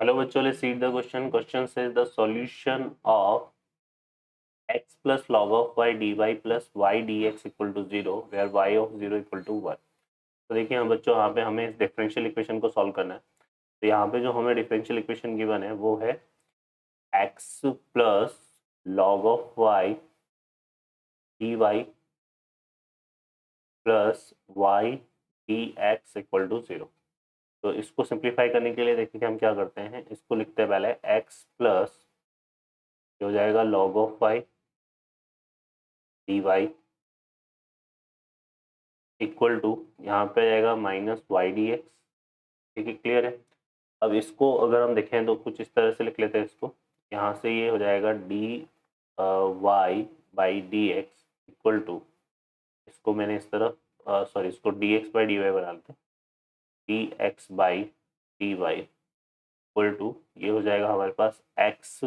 Hello बच्चों, let's read the question. Question says the solution of x plus log of y dy plus y dx equal to 0 where y of 0 equal to 1. तो देखिए हम बच्चों यहाँ पे हमें इस डिफरेंशियल इक्वेशन को सॉल्व करना है। तो यहाँ पे जो हमें डिफरेंशियल इक्वेशन गिवन है वो है x plus log of y dy plus y dx equal to 0। तो इसको सिंप्लीफाई करने के लिए देखिए कि हम क्या करते हैं, इसको लिखते हैं पहले x प्लस हो जाएगा log of y dy equal to यहाँ पे आएगा माइनस वाई डी एक्स। ठीक है, क्लियर है। अब इसको अगर हम देखें तो कुछ इस तरह से लिख लेते हैं इसको। यहाँ से ये हो जाएगा D Y by D X equal to, इसको मैंने इस तरफ सॉरी इसको D x by D Y बना लेते हैं, D x by D Y equal to ये हो जाएगा हमारे पास X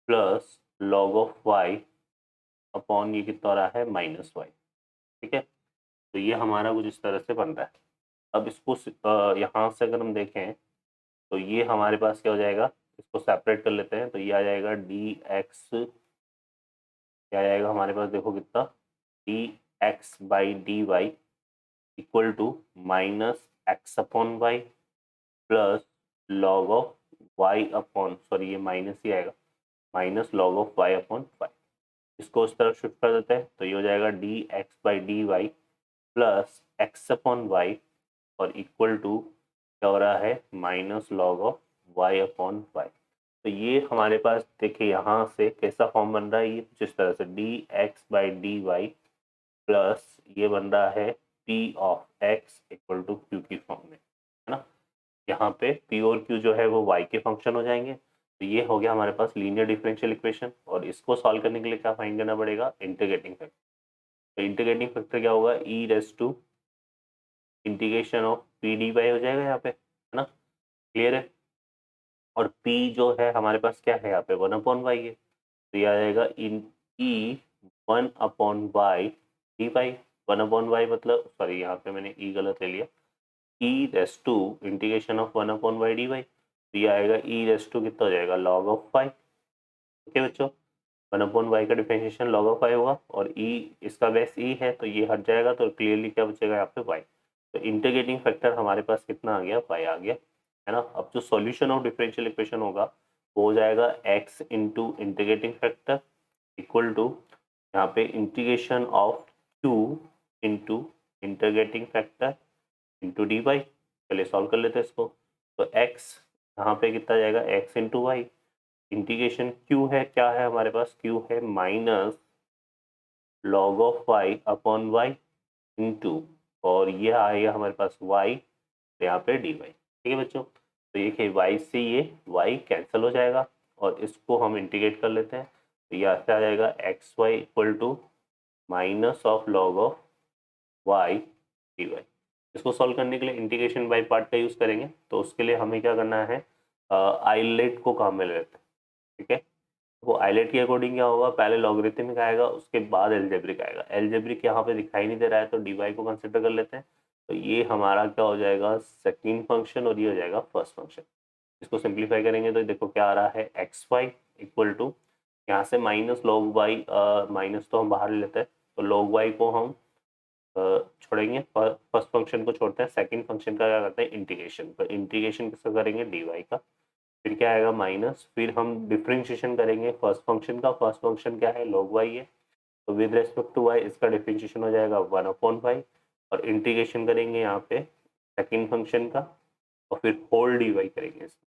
plus log of Y upon ये कितना हो रहा है माइनस वाई। ठीक है, तो ये हमारा कुछ इस तरह से बन रहा है। अब इसको यहाँ से अगर हम देखें तो ये हमारे पास क्या हो जाएगा, इसको सेपरेट कर लेते हैं तो ये आ जाएगा डी एक्स, क्या आ जाएगा हमारे पास देखो कितना, d x by D Y equal to minus x upon y plus log of Y upon sorry ये माइनस ही आएगा, minus log of Y upon y. इसको उस तरफ शिफ्ट कर देते हैं तो ये हो जाएगा d x by D y plus x upon y और इक्वल टू क्या हो रहा है minus log of Y upon y. तो ये हमारे पास देखिए यहाँ से कैसा फॉर्म बन रहा है, ये कुछ इस तरह से d x by D y plus ये बन रहा है p of x equal to q की फॉर्म में, है ना। यहाँ पे पी और क्यू जो है वो वाई के फंक्शन हो जाएंगे। तो ये हो गया हमारे पास लीनियर डिफरेंशियल इक्वेशन और इसको सॉल्व करने के लिए क्या फाइंड करना पड़ेगा, इंटीग्रेटिंग फैक्टर। तो इंटीग्रेटिंग फैक्टर क्या होगा, e raise to integration of P D Y हो जाएगा यहाँ पे, है ना, क्लियर है। और p जो है हमारे पास क्या है यहाँ पे 1/y है, तो ये आ जाएगा इन e 1/y d Y. 1/y मतलब सॉरी यहाँ पे मैंने e गलत ले लिया, e raise to integration of 1/y d y. तो ये आएगा e रेस टू कितना हो जाएगा लॉग ऑफ y। ओके बच्चों, 1/y का डिफरेंशिएशन लॉग ऑफ y होगा और e इसका बेस e है तो ये हट जाएगा, तो क्लियरली क्या बचेगा यहाँ पे y। तो इंटीग्रेटिंग फैक्टर हमारे पास कितना आ गया, y आ गया, है ना। अब जो सॉल्यूशन ऑफ डिफरेंशियल इक्वेशन होगा वो हो जाएगा x into integrating factor equal to यहाँ पे integration of q into integrating factor into d y. चलिए सॉल्व कर लेते हैं इसको। तो x यहाँ पे कितना जाएगा x into y, integration q है, क्या है हमारे पास q है minus log of y upon y into और ये आएगा हमारे पास y यहाँ पे डी वाई। ठीक है बच्चों, तो ये कि y से ये y कैंसिल हो जाएगा और इसको हम इंटीग्रेट कर लेते हैं तो यहाँ से आ जाएगा x y equal to minus of log of y d y. इसको सॉल्व करने के लिए इंटीग्रेशन बाय पार्ट का यूज़ करेंगे, तो उसके लिए हमें क्या करना है, आइलेट को काम में ले लेते हैं। ठीक है, वो आइलेट के अकॉर्डिंग क्या होगा, पहले लॉगरिथमिक आएगा उसके बाद एल्जेब्रिक आएगा। एल्जेब्रिक यहाँ पे दिखाई नहीं दे रहा है तो डी वाई को कंसिडर कर लेते हैं। तो ये हमारा क्या हो जाएगा सेकेंड फंक्शन और ये हो जाएगा फर्स्ट फंक्शन। इसको सिंप्लीफाई करेंगे तो देखो क्या आ रहा है एक्स वाई इक्वल टू यहाँ से माइनस लॉग वाई, माइनस तो हम बाहर ले लेते हैं तो लॉग वाई को हम छोड़ेंगे, फर्स्ट फंक्शन को छोड़ते हैं, सेकंड फंक्शन का क्या करते हैं इंटीग्रेशन। तो इंटीग्रेशन किसका करेंगे डी वाई का, फिर क्या आएगा माइनस, फिर हम डिफ्रेंशिएशन करेंगे फर्स्ट फंक्शन का, फर्स्ट फंक्शन क्या है लॉग वाई है तो विद रेस्पेक्ट टू वाई इसका डिफ्रेंशिएशन हो जाएगा 1/y और इंटीग्रेशन करेंगे यहाँ पे सेकंड फंक्शन का और फिर होल डी वाई करेंगे इसमें,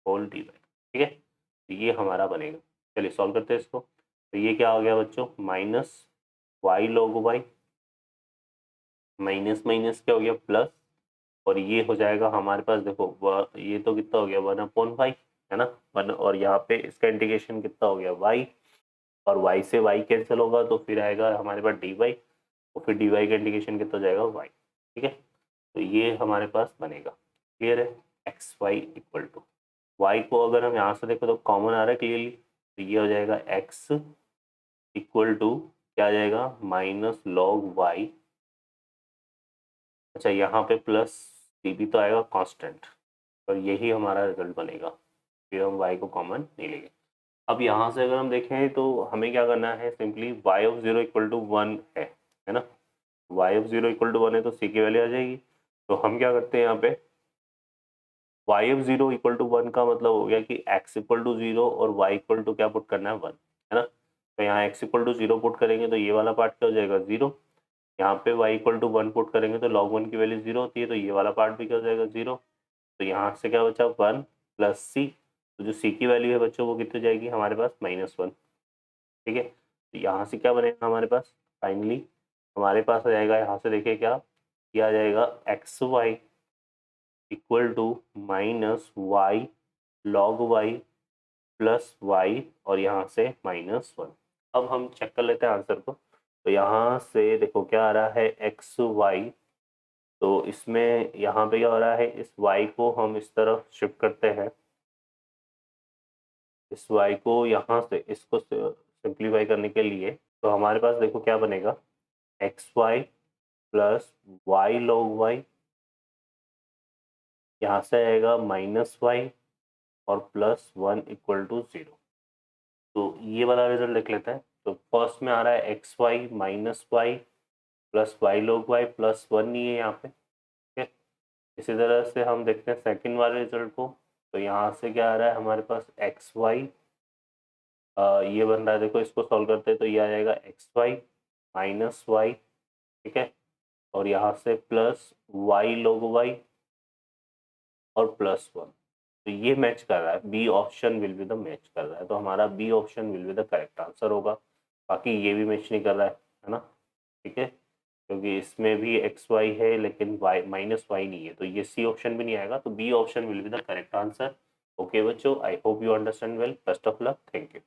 होल डी वाई। ठीक है, तो ये हमारा बनेगा। चलिए सॉल्व करते हैं इसको। तो ये क्या हो गया बच्चों minus y log y minus minus क्या हो गया प्लस और ये हो जाएगा हमारे पास देखो ये तो कितना हो गया 1/y, है ना, 1 और यहाँ पे इसका इंटीग्रेशन कितना हो गया y और y से y कैंसिल होगा तो फिर आएगा हमारे पास dy और फिर dy का इंटीग्रेशन कितना हो जाएगा y। ठीक है, तो ये हमारे पास बनेगा, क्लियर है। X y equal to y को अगर हम यहाँ से देखो तो कॉमन आ रहा है क्लियरली, तो ये हो जाएगा x इक्वल टू क्या आ जाएगा माइनस लॉग वाई, अच्छा यहाँ पे प्लस डी भी तो आएगा कांस्टेंट, और यही हमारा रिजल्ट बनेगा, फिर हम y को कॉमन नहीं लेंगे। अब यहाँ से अगर हम देखें तो हमें क्या करना है, simply y of 0 equal to 1 है ना, y ऑफ 0 इक्वल टू 1 है तो c की वैल्यू आ जाएगी। तो हम क्या करते हैं यहाँ पे, y ऑफ 0 इक्वल टू 1 का मतलब हो गया कि x इक्वल टू 0 और y इक्वल टू क्या पुट करना है 1, है ना। तो यहाँ x इक्वल टू 0 पुट करेंगे तो ये वाला पार्ट क्या हो जाएगा 0, यहाँ पे y इक्वल टू 1 पुट करेंगे तो log 1 की वैल्यू 0 होती है, तो ये वाला पार्ट भी क्या हो जाएगा 0। तो यहाँ से क्या बचा 1 प्लस c, तो जो c की वैल्यू है बच्चों वो कितनी जाएगी हमारे पास -1, ठीक है। तो यहाँ से क्या बनेगा हमारे पास, फाइनली हमारे पास आ जाएगा, यहाँ से देखिए क्या आ जाएगा, x y equal to -y log y plus y और यहाँ से -1। अब हम चेक कर लेते हैं आंसर को। तो यहाँ से देखो क्या आ रहा है एक्स वाई, तो इसमें यहाँ पे क्या हो रहा है, इस y को हम इस तरफ शिफ्ट करते हैं, इस y को यहाँ से इसको सिंप्लीफाई करने के लिए, तो हमारे पास देखो क्या बनेगा, x y plus y log y, यहाँ से आएगा -y और +1 इक्वल टू 0। तो ये वाला रिजल्ट देख लेते हैं। तो फर्स्ट में आ रहा है x y minus y plus y log y +1 नहीं है यहाँ पे, ठीक है। इसी तरह से हम देखते हैं सेकंड वाले रिजल्ट को। तो यहाँ से क्या आ रहा है हमारे पास एक्स वाई, ये बन रहा है, देखो इसको सॉल्व करते हैं तो ये आ जाएगा एक्स वाई माइनस वाई, ठीक है, और यहाँ से प्लस वाई लॉग वाई और +1। तो ये मैच कर रहा है, B option will be the match कर रहा है, तो हमारा B option will be the correct answer होगा। बाकी ये भी मैच नहीं कर रहा है ना, ठीक है, क्योंकि इसमें भी एक्स वाई है लेकिन वाई -y नहीं है, तो ये सी ऑप्शन भी नहीं आएगा, तो B option will be the correct answer. Okay बच्चों, I hope you understand well, best of luck, thank you.